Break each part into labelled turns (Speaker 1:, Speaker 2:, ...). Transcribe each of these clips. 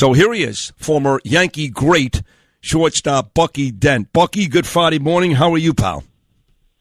Speaker 1: So here he is, former Yankee great shortstop Bucky Dent. Bucky, good Friday morning. How are you, pal?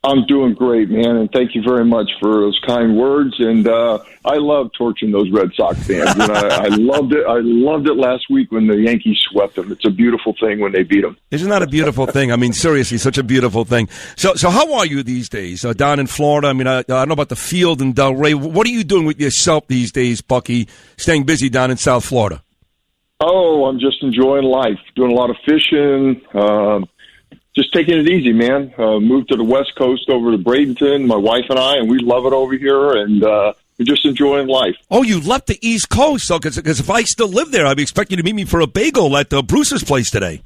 Speaker 2: I'm doing great, man, and thank you very much for those kind words. And I love torching those Red Sox fans. And I loved it. I loved it last week when the Yankees swept them. It's a beautiful thing when they beat them.
Speaker 1: Isn't that a beautiful thing? I mean, seriously, such a beautiful thing. So how are you these days down in Florida? I mean, I don't know about the field in Delray. What are you doing with yourself these days, Bucky, staying busy down in South Florida?
Speaker 2: Oh, I'm just enjoying life, doing a lot of fishing, just taking it easy, man. Moved to the West Coast over to Bradenton, my wife and I, and we love it over here, and we're just enjoying life.
Speaker 1: Oh, you left the East Coast, so because if I still live there, I'd be expecting you to meet me for a bagel at Bruce's place today.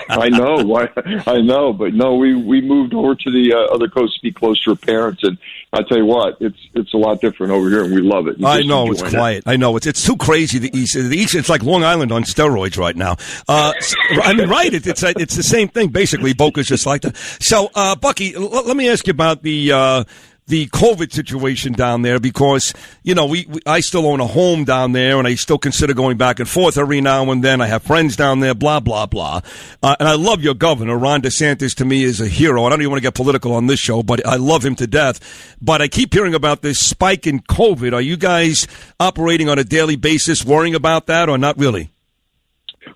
Speaker 2: I know, but no, we moved over to the other coast to be close to our parents, and I tell you what, it's a lot different over here, and we love it.
Speaker 1: I know it's quiet. I know it's too crazy. The East, it's like Long Island on steroids right now. I mean, right? It's the same thing basically. Boca's just like that. So, Bucky, let me ask you about the COVID situation down there, because, you know, I still own a home down there, and I still consider going back and forth every now and then. I have friends down there, blah, blah, blah. And I love your governor. Ron DeSantis, to me, is a hero. I don't even want to get political on this show, but I love him to death. But I keep hearing about this spike in COVID. Are you guys operating on a daily basis, worrying about that, or not really?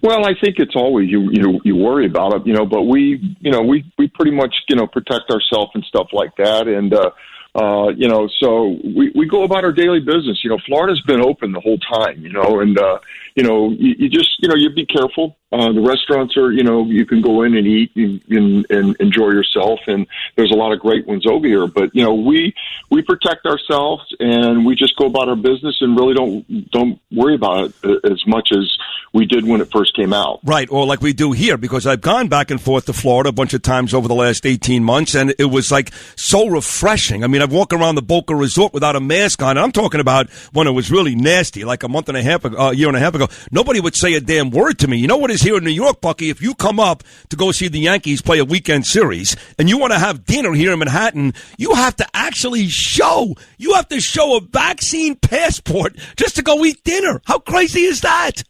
Speaker 2: Well, I think it's always you worry about it, but we pretty much, protect ourselves and stuff like that. And, so we go about our daily business. Florida's been open the whole time, and, you just, you be careful. The restaurants are, you can go in and eat and enjoy yourself. And there's a lot of great ones over here. But, we protect ourselves, and we just go about our business and really don't worry about it as much as we did when it first came out.
Speaker 1: Right, or like we do here, because I've gone back and forth to Florida a bunch of times over the last 18 months, and it was like so refreshing. I mean, I've walked around the Boca Resort without a mask on, and I'm talking about when it was really nasty, like a year and a half ago. Nobody would say a damn word to me. You know what is here in New York, Bucky? If you come up to go see the Yankees play a weekend series, and you want to have dinner here in Manhattan, you have to actually show a vaccine passport just to go eat dinner. How crazy is that?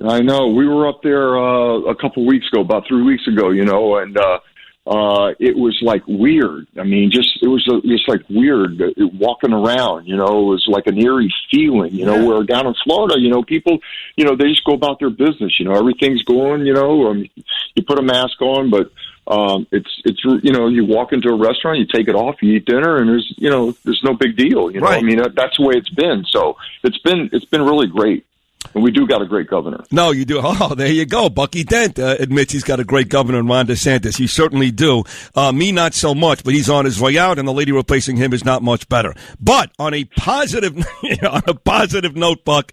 Speaker 2: I know. We were up there a couple weeks ago, about 3 weeks ago, and it was like weird. I mean, it was just like weird walking around, it was like an eerie feeling, where down in Florida, people, they just go about their business, everything's going, you put a mask on, but it's you walk into a restaurant, you take it off, you eat dinner, and there's no big deal,
Speaker 1: Right.
Speaker 2: I mean, that's the way it's been. So it's been really great. And we do got a great governor.
Speaker 1: No, you do. Oh, there you go. Bucky Dent admits he's got a great governor in Ron DeSantis. You certainly do. Me, not so much, but he's on his way out, and the lady replacing him is not much better. But on a positive, note, Buck,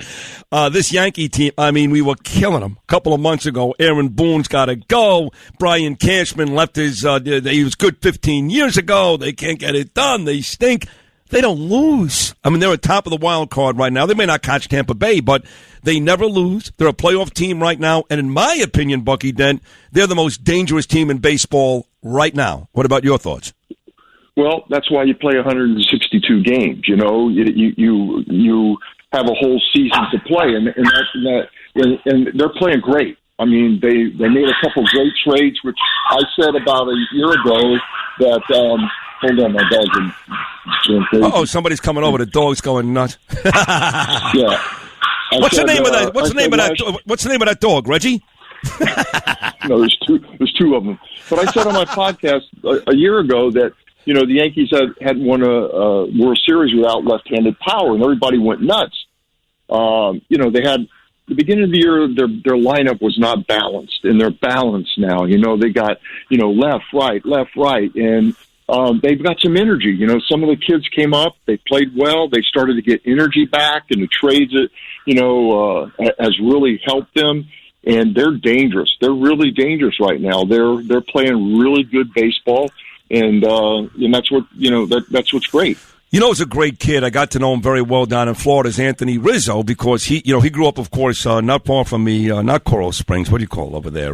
Speaker 1: this Yankee team, I mean, we were killing them a couple of months ago. Aaron Boone's got to go. Brian Cashman left he was good 15 years ago. They can't get it done. They stink. They don't lose. I mean, they're at top of the wild card right now. They may not catch Tampa Bay, but they never lose. They're a playoff team right now. And in my opinion, Bucky Dent, they're the most dangerous team in baseball right now. What about your thoughts?
Speaker 2: Well, that's why you play 162 games. You have a whole season to play, and they're playing great. I mean, they made a couple great trades, which I said about a year ago that. Hold on, my dog's going crazy.
Speaker 1: Oh, somebody's coming over. The dog's going nuts.
Speaker 2: Yeah.
Speaker 1: What's the name of that dog, Reggie?
Speaker 2: No, there's two of them. But I said on my podcast a year ago that the Yankees hadn't won a World Series without left-handed power, and everybody went nuts. They had the beginning of the year, their lineup was not balanced, and they're balanced now. They got left, right, and they've got some energy. Some of the kids came up, they played well, they started to get energy back, and the trades has really helped them. And they're dangerous. They're really dangerous right now. They're playing really good baseball, and that's what that's what's great.
Speaker 1: You know, he's a great kid. I got to know him very well down in Florida. Is Anthony Rizzo, because he grew up, of course, not far from me, not Coral Springs. What do you call it over there?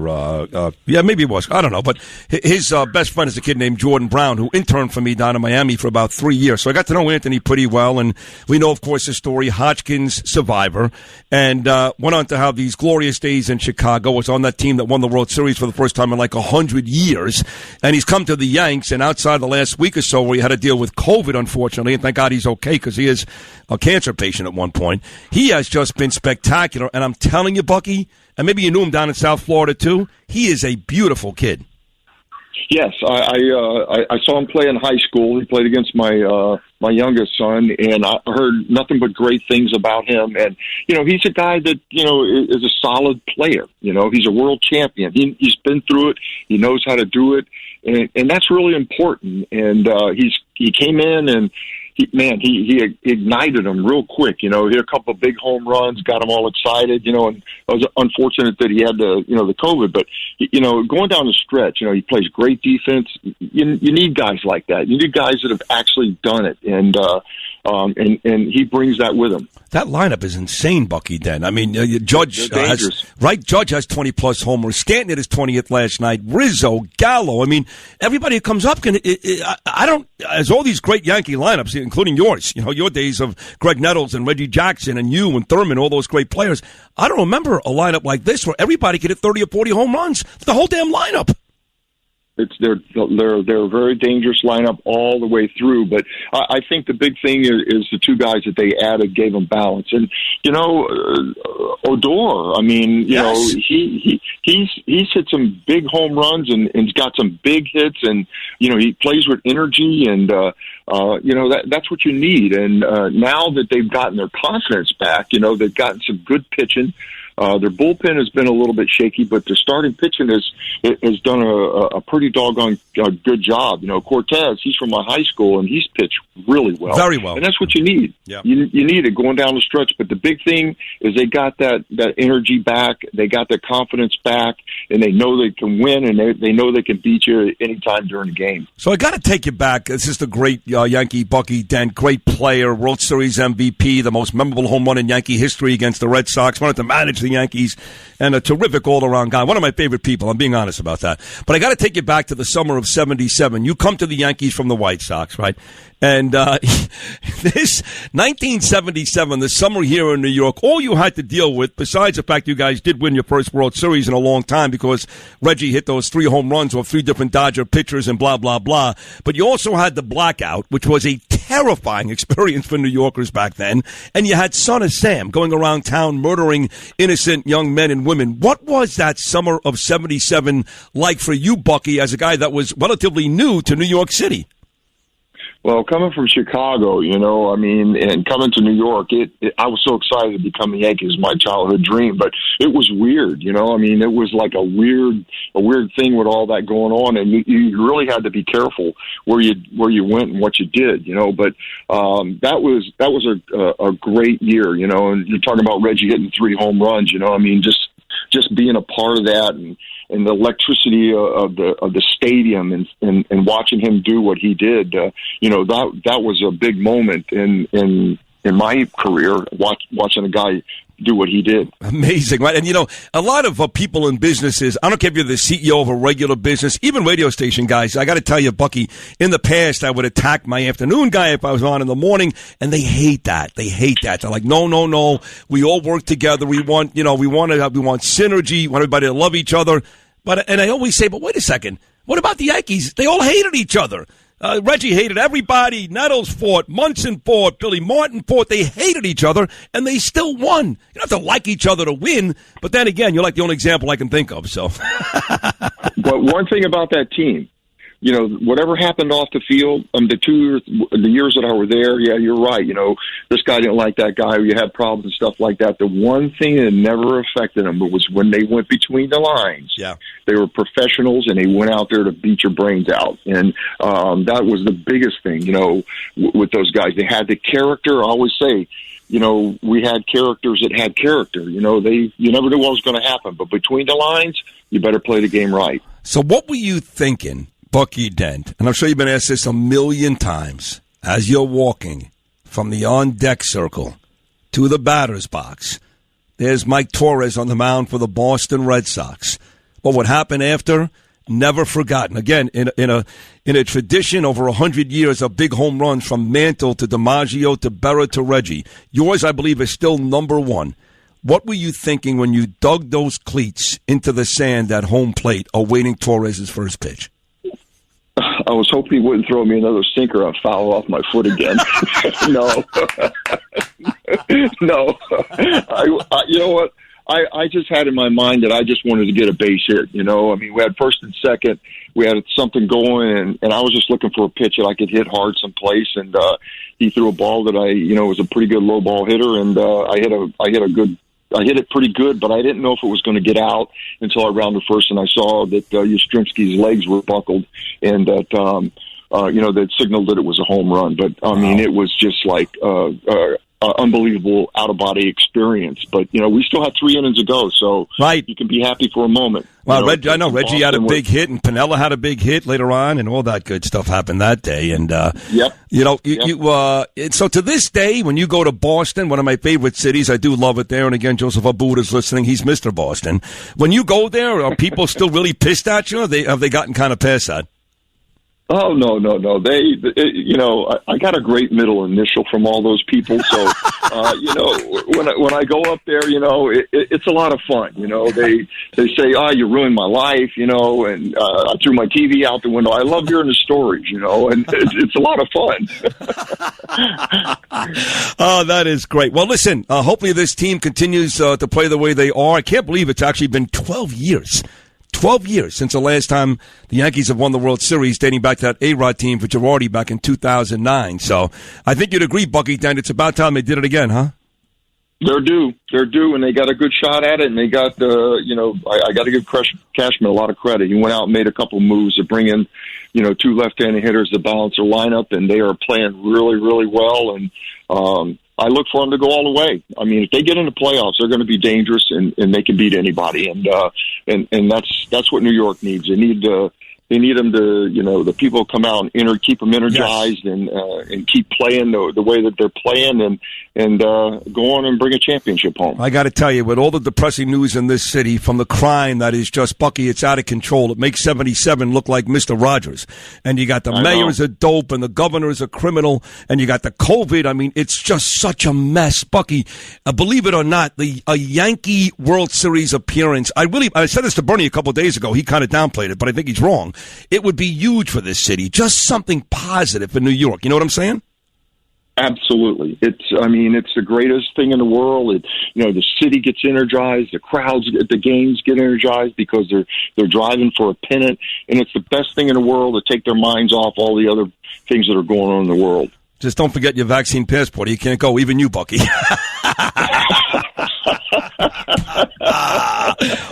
Speaker 1: Yeah, maybe it was. I don't know. But his best friend is a kid named Jordan Brown, who interned for me down in Miami for about 3 years. So I got to know Anthony pretty well, and we know, of course, his story, Hodgkin's survivor, and went on to have these glorious days in Chicago. Was on that team that won the World Series for the first time in like 100 years, and he's come to the Yanks. And outside the last week or so, where he had to deal with COVID, unfortunately. And thank God he's okay, because he is a cancer patient at one point. He has just been spectacular. And I'm telling you, Bucky, and maybe you knew him down in South Florida too, he is a beautiful kid.
Speaker 2: Yes, I saw him play in high school. He played against my youngest son, and I heard nothing but great things about him. And, he's a guy that, is a solid player. He's a world champion. He's been through it. He knows how to do it. And that's really important. And he came in and he ignited them real quick. Hit a couple of big home runs, got them all excited. And it was unfortunate that he had the COVID. But going down the stretch, he plays great defense. You need guys like that. You need guys that have actually done it, and he brings that with him.
Speaker 1: That lineup is insane, Bucky Dent. I mean, Judge Judge has 20-plus homers. Stanton hit his 20th last night. Rizzo, Gallo. I mean, everybody who comes up as all these great Yankee lineups, including yours, your days of Greg Nettles and Reggie Jackson and you and Thurman, all those great players. I don't remember a lineup like this where everybody could hit 30 or 40 home runs. The whole damn lineup.
Speaker 2: They're a very dangerous lineup all the way through, but I think the big thing is the two guys that they added gave them balance. And Odor, I mean,
Speaker 1: yes.
Speaker 2: he's hit some big home runs and he's got some big hits, and he plays with energy, and that's what you need. And now that they've gotten their confidence back, they've gotten some good pitching. Their bullpen has been a little bit shaky, but their starting pitching has done a pretty doggone good job. Cortez, he's from my high school, and he's pitched really well.
Speaker 1: Very well.
Speaker 2: And that's what you need.
Speaker 1: Yeah.
Speaker 2: You need it going down the stretch. But the big thing is they got that energy back, they got their confidence back, and they know they can win, and they know they can beat you anytime during the game.
Speaker 1: So I got to take you back. This is the great Yankee Bucky Dent, great player, World Series MVP, the most memorable home run in Yankee history against the Red Sox, wanted to manage the Yankees, and a terrific all-around guy. One of my favorite people. I'm being honest about that. But I got to take you back to the summer of '77. You come to the Yankees from the White Sox, right? And this 1977, the summer here in New York, all you had to deal with, besides the fact you guys did win your first World Series in a long time because Reggie hit those 3 home runs off 3 different Dodger pitchers and blah, blah, blah. But you also had the blackout, which was a terrifying experience for New Yorkers back then. And you had Son of Sam going around town murdering innocent young men and women. What was that summer of '77 like for you, Bucky, as a guy that was relatively new to New York City?
Speaker 2: Well, coming from Chicago, and coming to New York, I was so excited to become a Yankee. It was my childhood dream, but it was weird, it was like a weird thing with all that going on, and you really had to be careful where you went and what you did, but that was a great year, and you're talking about Reggie hitting 3 home runs, just being a part of that, and the electricity of the stadium, and watching him do what he did, that was a big moment in my career, watching a guy do what he did.
Speaker 1: Amazing, right? And, a lot of people in businesses, I don't care if you're the CEO of a regular business, even radio station guys, I got to tell you, Bucky, in the past, I would attack my afternoon guy if I was on in the morning, and they hate that. They're like, no. We all work together. We want synergy. We want everybody to love each other. And I always say, but wait a second. What about the Yankees? They all hated each other. Reggie hated everybody. Nettles fought. Munson fought. Billy Martin fought. They hated each other, and they still won. You don't have to like each other to win, but then again, you're like the only example I can think of. So,
Speaker 2: But one thing about that team, whatever happened off the field, the years that I were there, yeah, you're right. This guy didn't like that guy. You had problems and stuff like that. The one thing that never affected them was when they went between the lines.
Speaker 1: Yeah. They
Speaker 2: were professionals, and they went out there to beat your brains out. And that was the biggest thing, with those guys. They had the character. I always say, we had characters that had character. You never knew what was going to happen. But between the lines, you better play the game right.
Speaker 1: So what were you thinking, Bucky Dent? And I'm sure you've been asked this a million times. as you're walking from the on-deck circle to the batter's box, there's Mike Torres on the mound for the Boston Red Sox. But what happened after, never forgotten. Again, in a tradition over 100 years of big home runs from Mantle to DiMaggio to Berra to Reggie. Yours, I believe, is still number one. What were you thinking when you dug those cleats into the sand at home plate awaiting Torres' first pitch?
Speaker 2: I was hoping he wouldn't throw me another sinker. I'd foul off my foot again. No. No. You know what? I just had in my mind that I just wanted to get a base hit. You know, I mean, we had first and second. We had something going, and I was just looking for a pitch that I could hit hard someplace. And he threw a ball that was a pretty good low ball hitter, and I hit it pretty good, but I didn't know if it was going to get out until I rounded first, and I saw that Yastrzemski's legs were buckled, and that that signaled that it was a home run. But I mean, it was just like unbelievable out-of-body experience. But we still had 3 innings to go, so
Speaker 1: right.
Speaker 2: You can be happy for a moment.
Speaker 1: Well, I know Reggie had a big hit, and Piniella had a big hit later on, and all that good stuff happened that day. And so to this day, when you go to Boston, one of my favorite cities, I do love it there. And again, Joseph Abud is listening; he's Mr. Boston. When you go there, are people still really pissed at you? Or have they gotten kind of past that?
Speaker 2: Oh, no. I got a great middle initial from all those people. So, when I go up there, it's a lot of fun. They say, "Oh, you ruined my life," and I threw my TV out the window. I love hearing the stories, and it's a lot of fun.
Speaker 1: Oh, that is great. Well, listen, hopefully this team continues to play the way they are. I can't believe it's actually been 12 years. 12 years since the last time the Yankees have won the World Series, dating back to that A-Rod team for Girardi back in 2009. So I think you'd agree, Bucky, Dan, it's about time they did it again, huh?
Speaker 2: They're due, and they got a good shot at it, and they got, I got to give Cashman a lot of credit. He went out and made a couple moves to bring in, 2 left-handed hitters to balance their lineup, and they are playing really, really well, and I look for them to go all the way. I mean, if they get into playoffs, they're going to be dangerous, and they can beat anybody, and that's what New York needs. They need them to, the people come out and keep them energized, yes, and keep playing the way that they're playing, and go on and bring a championship home. I
Speaker 1: got to tell you, with all the depressing news in this city from the crime that is just, Bucky, it's out of control. It makes 77 look like Mr. Rogers. And you got the mayor's a dope, and the governor's a criminal, and you got the COVID. I mean, it's just such a mess. Bucky, believe it or not, a Yankee World Series appearance, I said this to Bernie a couple of days ago. He kind of downplayed it, but I think he's wrong. It would be huge for this city. Just something positive for New York. You know what I'm saying?
Speaker 2: Absolutely. It's the greatest thing in the world. The city gets energized, the crowds at the games get energized because they're driving for a pennant, and it's the best thing in the world to take their minds off all the other things that are going on in the world.
Speaker 1: Just don't forget your vaccine passport. You can't go, even you, Bucky.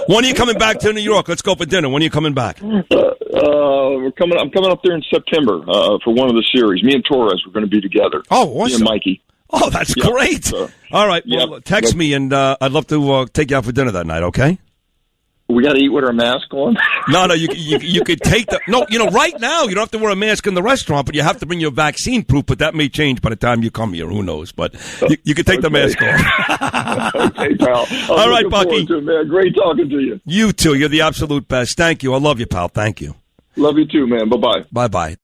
Speaker 1: When are you coming back to New York? Let's go for dinner. When are you coming back?
Speaker 2: I'm coming up there in September for one of the series. Me and Torres, we're going to be together.
Speaker 1: Oh, awesome.
Speaker 2: Me and Mikey.
Speaker 1: Oh, that's great. All right. Well, text me, and I'd love to take you out for dinner that night, okay?
Speaker 2: We got to eat with our mask on?
Speaker 1: No, you could take the... No, right now, you don't have to wear a mask in the restaurant, but you have to bring your vaccine proof, but that may change by the time you come here. Who knows? But you could take the mask off.
Speaker 2: Okay, pal.
Speaker 1: All right, Bucky.
Speaker 2: To it, man. Great talking to you.
Speaker 1: You too. You're the absolute best. Thank you. I love you, pal. Thank you.
Speaker 2: Love you too, man. Bye-bye.
Speaker 1: Bye-bye.